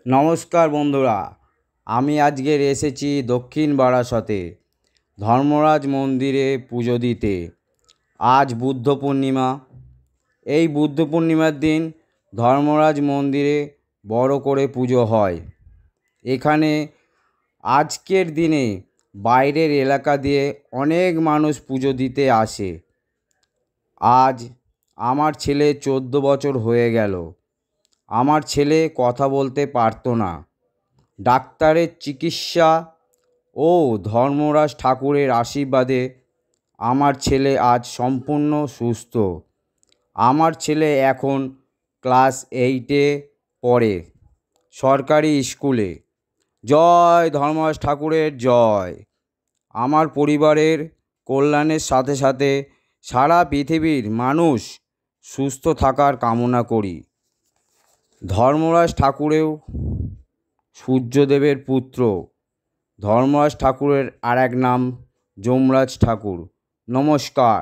নমস্কার বন্ধুরা, আমি আজকের এসেছি দক্ষিণ বারাসতে ধর্মরাজ মন্দিরে পুজো দিতে। আজ বুদ্ধ পূর্ণিমা। এই বুদ্ধ পূর্ণিমার দিন ধর্মরাজ মন্দিরে বড় করে পুজো হয়। এখানে আজকের দিনে বাইরের এলাকা দিয়ে অনেক মানুষ পুজো দিতে আসে। আজ আমার ছেলে 14 বছর হয়ে গেল। আমার ছেলে কথা বলতে পারতো না। ডাক্তারের চিকিৎসা ও ধর্মরাজ ঠাকুরের আশীর্বাদে আমার ছেলে আজ সম্পূর্ণ সুস্থ। আমার ছেলে এখন ক্লাস 8-এ পড়ে, সরকারি স্কুলে। জয় ধর্মরাজ ঠাকুরের জয়। আমার পরিবারের কল্যাণের সাথে সাথে সারা পৃথিবীর মানুষ সুস্থ থাকার কামনা করি। ধর্মরাজ ঠাকুরেও সূর্যদেবের পুত্র। ধর্মরাজ ঠাকুরের আর এক নাম যমরাজ ঠাকুর। নমস্কার।